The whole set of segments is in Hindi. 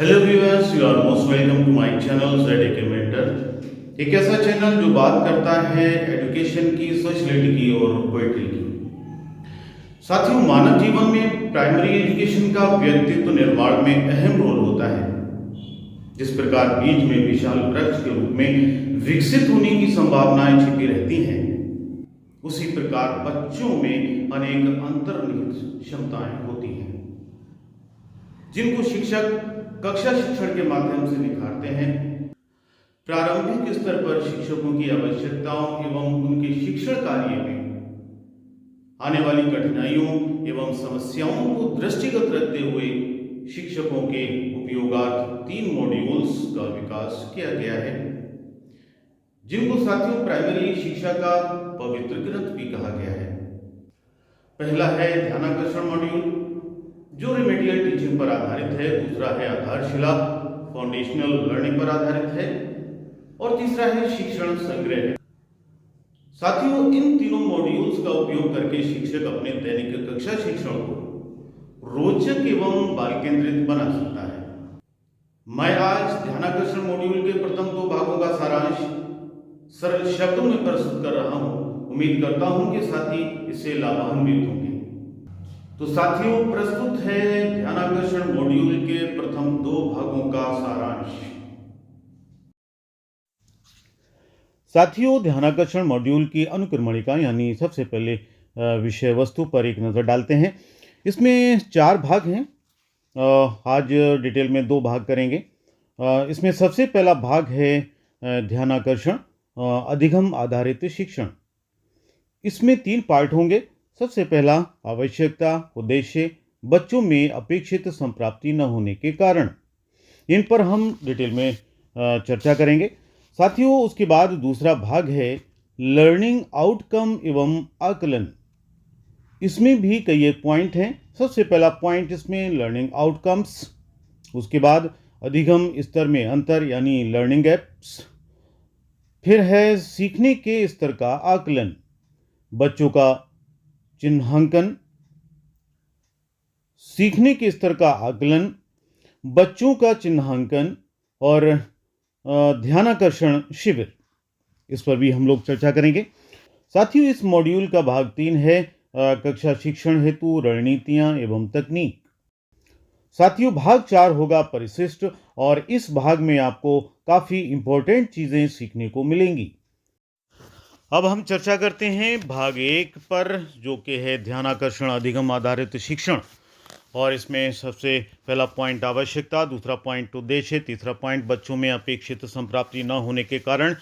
Hello viewers, you are most welcome to my channel Z K mentor. एक ऐसा चैनल जो बात करता है एजुकेशन की, सोशलिटी की और पोइट्री की। साथियों, मानव जीवन में प्राइमरी एजुकेशन का व्यक्तित्व निर्माण में अहम रोल होता है। जिस प्रकार बीज में विशाल वृक्ष के रूप में विकसित होने की संभावनाएं छिपी रहती हैं, उसी प्रकार बच्चों में अनेक अंतर्निहित क्षमताएं होती हैं, जिनको शिक्षक कक्षा शिक्षण के माध्यम से निखारते हैं। प्रारंभिक स्तर पर शिक्षकों की आवश्यकताओं एवं उनके शिक्षण कार्य में आने वाली कठिनाइयों एवं समस्याओं को दृष्टिगत रखते हुए शिक्षकों के उपयोगार्थ 3 मॉड्यूल्स का विकास किया गया है, जिनको साथियों प्राइमरी शिक्षा का पवित्र ग्रंथ भी कहा गया है। पहला है ध्यानाकर्षण मॉड्यूल, जो रिमेडियल टीचिंग पर आधारित है। दूसरा है आधारशिला, फाउंडेशनल लर्निंग पर आधारित है। और तीसरा है शिक्षण संग्रह। साथियों, इन तीनों मॉड्यूल्स का उपयोग करके शिक्षक अपने दैनिक कक्षा शिक्षण को रोचक एवं बाल केंद्रित बना सकता है। मैं आज ध्यानाकर्षण मॉड्यूल के प्रथम 2 भागों का सारांश सरल शब्दों में प्रस्तुत कर रहा हूं। उम्मीद करता हूं कि साथी इससे लाभान्वित होंगे। तो साथियों, प्रस्तुत है ध्यानाकर्षण मॉड्यूल के प्रथम 2 भागों का सारांश। साथियों, ध्यानाकर्षण मॉड्यूल की अनुक्रमणिका यानी सबसे पहले विषय वस्तु पर एक नज़र डालते हैं। इसमें 4 भाग हैं। आज डिटेल में 2 भाग करेंगे। इसमें सबसे पहला भाग है ध्यानाकर्षण अधिगम आधारित शिक्षण। इसमें 3 पार्ट होंगे। सबसे पहला आवश्यकता, उद्देश्य, बच्चों में अपेक्षित संप्राप्ति न होने के कारण। इन पर हम डिटेल में चर्चा करेंगे। साथियों, उसके बाद दूसरा भाग है लर्निंग आउटकम एवं आकलन। इसमें भी कई एक पॉइंट हैं। सबसे पहला पॉइंट इसमें लर्निंग आउटकम्स, उसके बाद अधिगम स्तर में अंतर यानी लर्निंग गैप्स, फिर है सीखने के स्तर का आकलन, बच्चों का चिन्हांकन, सीखने के स्तर का आकलन, बच्चों का चिन्हांकन और ध्यानाकर्षण शिविर। इस पर भी हम लोग चर्चा करेंगे। साथियों, इस मॉड्यूल का भाग 3 है कक्षा शिक्षण हेतु रणनीतियां एवं तकनीक। साथियों, भाग 4 होगा परिशिष्ट, और इस भाग में आपको काफ़ी इंपॉर्टेंट चीज़ें सीखने को मिलेंगी। अब हम चर्चा करते हैं भाग 1 पर, जो कि है ध्यानाकर्षण अधिगम आधारित शिक्षण। और इसमें सबसे पहला पॉइंट आवश्यकता, दूसरा पॉइंट उद्देश्य, तीसरा पॉइंट बच्चों में अपेक्षित संप्राप्ति न होने के कारण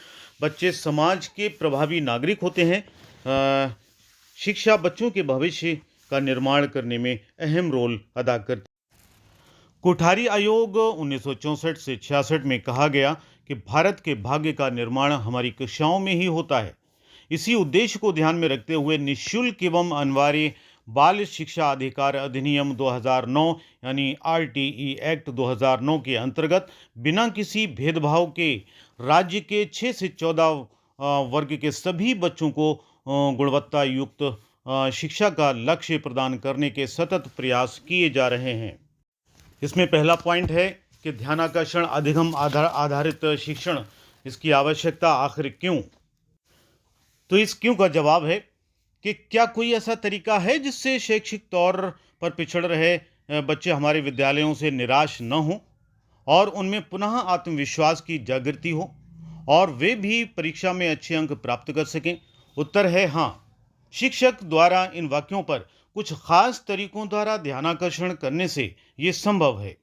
बच्चे समाज के प्रभावी नागरिक होते हैं। शिक्षा बच्चों के भविष्य का निर्माण करने में अहम रोल अदा करती है। कोठारी आयोग 1964 से 66 में कहा गया कि भारत के भाग्य का निर्माण हमारी कक्षाओं में ही होता है। इसी उद्देश्य को ध्यान में रखते हुए निःशुल्क एवं अनिवार्य बाल शिक्षा अधिकार अधिनियम 2009 यानी RTE एक्ट 2009 के अंतर्गत बिना किसी भेदभाव के राज्य के 6 से 14 वर्ग के सभी बच्चों को गुणवत्ता युक्त शिक्षा का लक्ष्य प्रदान करने के सतत प्रयास किए जा रहे हैं। इसमें पहला पॉइंट है कि ध्यानाकर्षण अधिगम आधारित शिक्षण, इसकी आवश्यकता आखिर क्यों। तो इस क्यों का जवाब है कि क्या कोई ऐसा तरीका है जिससे शैक्षिक तौर पर पिछड़ रहे बच्चे हमारे विद्यालयों से निराश न हों और उनमें पुनः आत्मविश्वास की जागृति हो और वे भी परीक्षा में अच्छे अंक प्राप्त कर सकें। उत्तर है हाँ। शिक्षक द्वारा इन वाक्यों पर कुछ खास तरीकों द्वारा ध्यानाकर्षण करने से ये संभव है।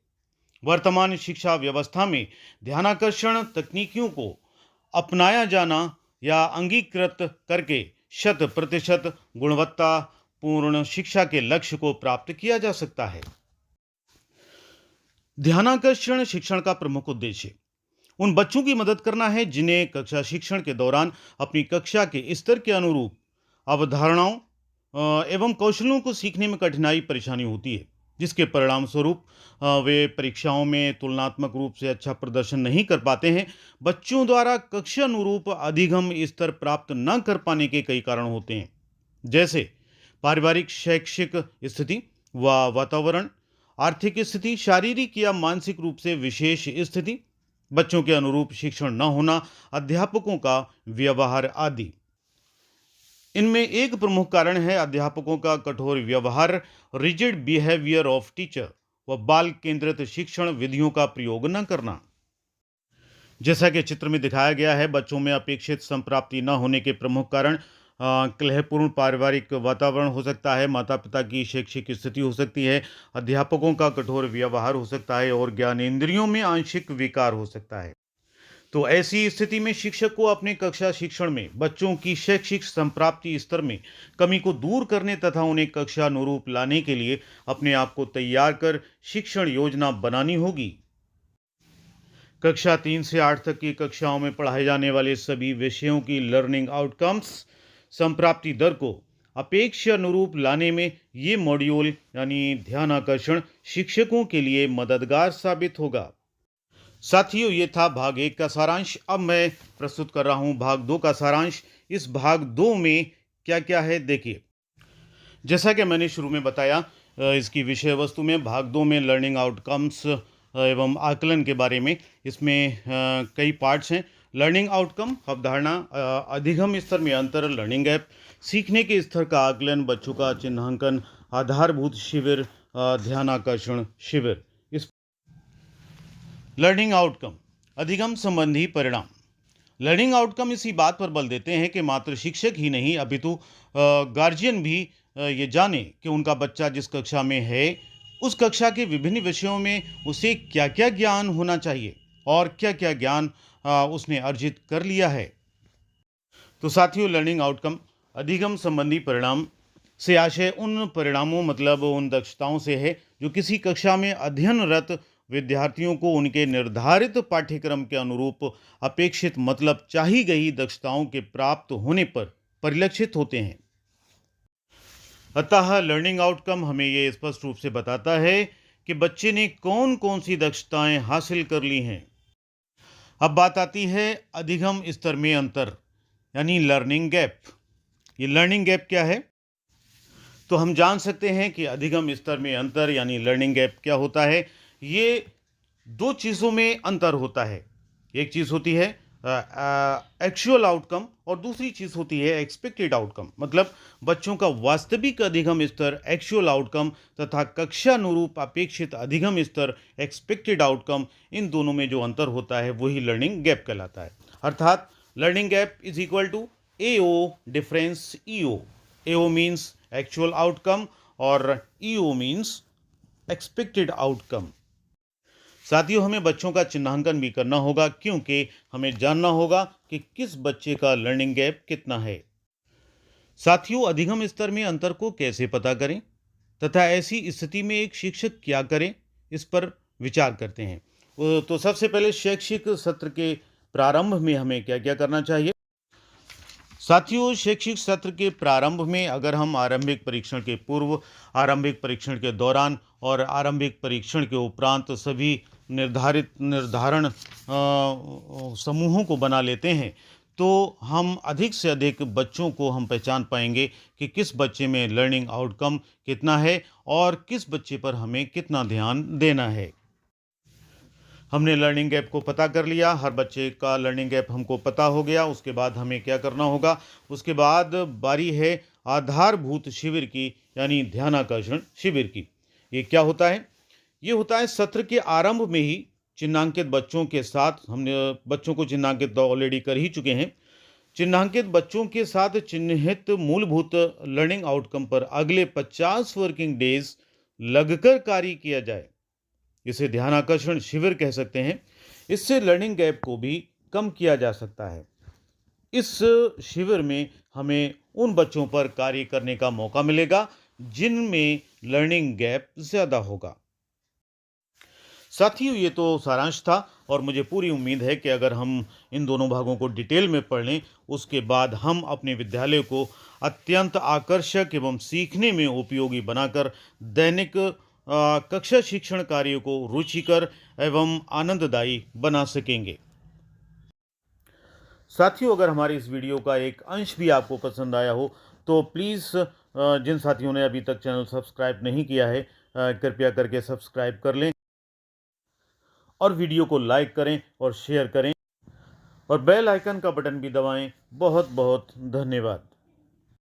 वर्तमान शिक्षा व्यवस्था में ध्यानाकर्षण तकनीकियों को अपनाया जाना या अंगीकृत करके 100% गुणवत्ता पूर्ण शिक्षा के लक्ष्य को प्राप्त किया जा सकता है। ध्यानाकर्षण शिक्षण का प्रमुख उद्देश्य उन बच्चों की मदद करना है जिन्हें कक्षा शिक्षण के दौरान अपनी कक्षा के स्तर के अनुरूप अवधारणाओं एवं कौशलों को सीखने में कठिनाई परेशानी होती है, जिसके परिणाम स्वरूप वे परीक्षाओं में तुलनात्मक रूप से अच्छा प्रदर्शन नहीं कर पाते हैं। बच्चों द्वारा कक्षा अनुरूप अधिगम स्तर प्राप्त न कर पाने के कई कारण होते हैं, जैसे पारिवारिक शैक्षिक स्थिति व वातावरण, आर्थिक स्थिति, शारीरिक या मानसिक रूप से विशेष स्थिति, बच्चों के अनुरूप शिक्षण न होना, अध्यापकों का व्यवहार आदि। इनमें एक प्रमुख कारण है अध्यापकों का कठोर व्यवहार, रिजिड बिहेवियर ऑफ टीचर व बाल केंद्रित शिक्षण विधियों का प्रयोग न करना। जैसा कि चित्र में दिखाया गया है, बच्चों में अपेक्षित संप्राप्ति न होने के प्रमुख कारण कलहपूर्ण पारिवारिक वातावरण हो सकता है, माता पिता की शैक्षिक स्थिति हो सकती है, अध्यापकों का कठोर व्यवहार हो सकता है और ज्ञानेंद्रियों में आंशिक विकार हो सकता है। तो ऐसी स्थिति में शिक्षक को अपने कक्षा शिक्षण में बच्चों की शैक्षिक संप्राप्ति स्तर में कमी को दूर करने तथा उन्हें कक्षा अनुरूप लाने के लिए अपने आप को तैयार कर शिक्षण योजना बनानी होगी। कक्षा 3 से 8 तक की कक्षाओं में पढ़ाए जाने वाले सभी विषयों की लर्निंग आउटकम्स संप्राप्ति दर को अपेक्षा अनुरूप लाने में ये मॉड्यूल यानी ध्यान आकर्षण शिक्षकों के लिए मददगार साबित होगा। साथियों, ये था भाग 1 का सारांश। अब मैं प्रस्तुत कर रहा हूं भाग 2 का सारांश। इस भाग 2 में क्या क्या है देखिए। जैसा कि मैंने शुरू में बताया, इसकी विषय वस्तु में भाग 2 में लर्निंग आउटकम्स एवं आकलन के बारे में इसमें कई पार्ट्स हैं। लर्निंग आउटकम, अवधारणा, अधिगम स्तर में अंतर, लर्निंग गैप, सीखने के स्तर का आकलन, बच्चों का चिन्हांकन, आधारभूत शिविर, ध्यान आकर्षण शिविर। इस लर्निंग आउटकम, अधिगम संबंधी परिणाम। लर्निंग आउटकम इसी बात पर बल देते हैं कि मात्र शिक्षक ही नहीं अपितु गार्जियन भी ये जाने कि उनका बच्चा जिस कक्षा में है उस कक्षा के विभिन्न विषयों में उसे क्या क्या ज्ञान होना चाहिए और क्या क्या ज्ञान उसने अर्जित कर लिया है। तो साथियों, लर्निंग आउटकम अधिगम संबंधी परिणाम से आशय उन परिणामों मतलब उन दक्षताओं से है जो किसी कक्षा में अध्ययनरत विद्यार्थियों को उनके निर्धारित पाठ्यक्रम के अनुरूप अपेक्षित मतलब चाही गई दक्षताओं के प्राप्त होने पर परिलक्षित होते हैं। अतः लर्निंग आउटकम हमें ये स्पष्ट रूप से बताता है कि बच्चे ने कौन कौन सी दक्षताएं हासिल कर ली हैं। अब बात आती है अधिगम स्तर में अंतर यानी लर्निंग गैप। ये लर्निंग गैप क्या है? तो हम जान सकते हैं कि अधिगम स्तर में अंतर यानी लर्निंग गैप क्या होता है। ये दो चीज़ों में अंतर होता है। एक चीज़ होती है एक्चुअल आउटकम और दूसरी चीज़ होती है एक्सपेक्टेड आउटकम। मतलब बच्चों का वास्तविक अधिगम स्तर एक्चुअल आउटकम तथा कक्षानुरूप अपेक्षित अधिगम स्तर एक्सपेक्टेड आउटकम, इन दोनों में जो अंतर होता है वही लर्निंग गैप कहलाता है। अर्थात learning gap is equal to AO difference EO। AO means actual outcome और EO मीन्स एक्सपेक्टेड आउटकम। साथियों, हमें बच्चों का चिन्हांकन भी करना होगा क्योंकि हमें जानना होगा कि किस बच्चे का लर्निंग गैप कितना है। साथियों, अधिगम स्तर में अंतर को कैसे पता करें तथा ऐसी स्थिति में एक शिक्षक क्या करें, इस पर विचार करते हैं। तो सबसे पहले शैक्षिक सत्र के प्रारंभ में हमें क्या क्या करना चाहिए। साथियों, शैक्षिक सत्र के प्रारंभ में अगर हम आरंभिक परीक्षण के पूर्व, आरंभिक परीक्षण के दौरान और आरंभिक परीक्षण के उपरांत सभी निर्धारण समूहों को बना लेते हैं तो हम अधिक से अधिक बच्चों को हम पहचान पाएंगे कि किस बच्चे में लर्निंग आउटकम कितना है और किस बच्चे पर हमें कितना ध्यान देना है। हमने लर्निंग गैप को पता कर लिया, हर बच्चे का लर्निंग गैप हमको पता हो गया। उसके बाद हमें क्या करना होगा? उसके बाद बारी है आधारभूत शिविर की यानी ध्यानाकर्षण शिविर की। ये क्या होता है? ये होता है सत्र के आरंभ में ही चिन्हांकित बच्चों के साथ, हमने बच्चों को चिन्हांकित तो ऑलरेडी कर ही चुके हैं, चिन्हांकित बच्चों के साथ चिन्हित मूलभूत लर्निंग आउटकम पर अगले 50 वर्किंग डेज लगकर कार्य किया जाए। इसे ध्यान आकर्षण शिविर कह सकते हैं। इससे लर्निंग गैप को भी कम किया जा सकता है। इस शिविर में हमें उन बच्चों पर कार्य करने का मौका मिलेगा जिनमें लर्निंग गैप ज़्यादा होगा। साथियों, ये तो सारांश था और मुझे पूरी उम्मीद है कि अगर हम इन दोनों भागों को डिटेल में पढ़ लें उसके बाद हम अपने विद्यालय को अत्यंत आकर्षक एवं सीखने में उपयोगी बनाकर दैनिक कक्षा शिक्षण कार्यों को रुचिकर एवं आनंददायी बना सकेंगे। साथियों, अगर हमारे इस वीडियो का एक अंश भी आपको पसंद आया हो तो प्लीज़ जिन साथियों ने अभी तक चैनल सब्सक्राइब नहीं किया है कृपया करके सब्सक्राइब कर लें और वीडियो को लाइक करें और शेयर करें और बेल आइकन का बटन भी दबाएं। बहुत बहुत धन्यवाद।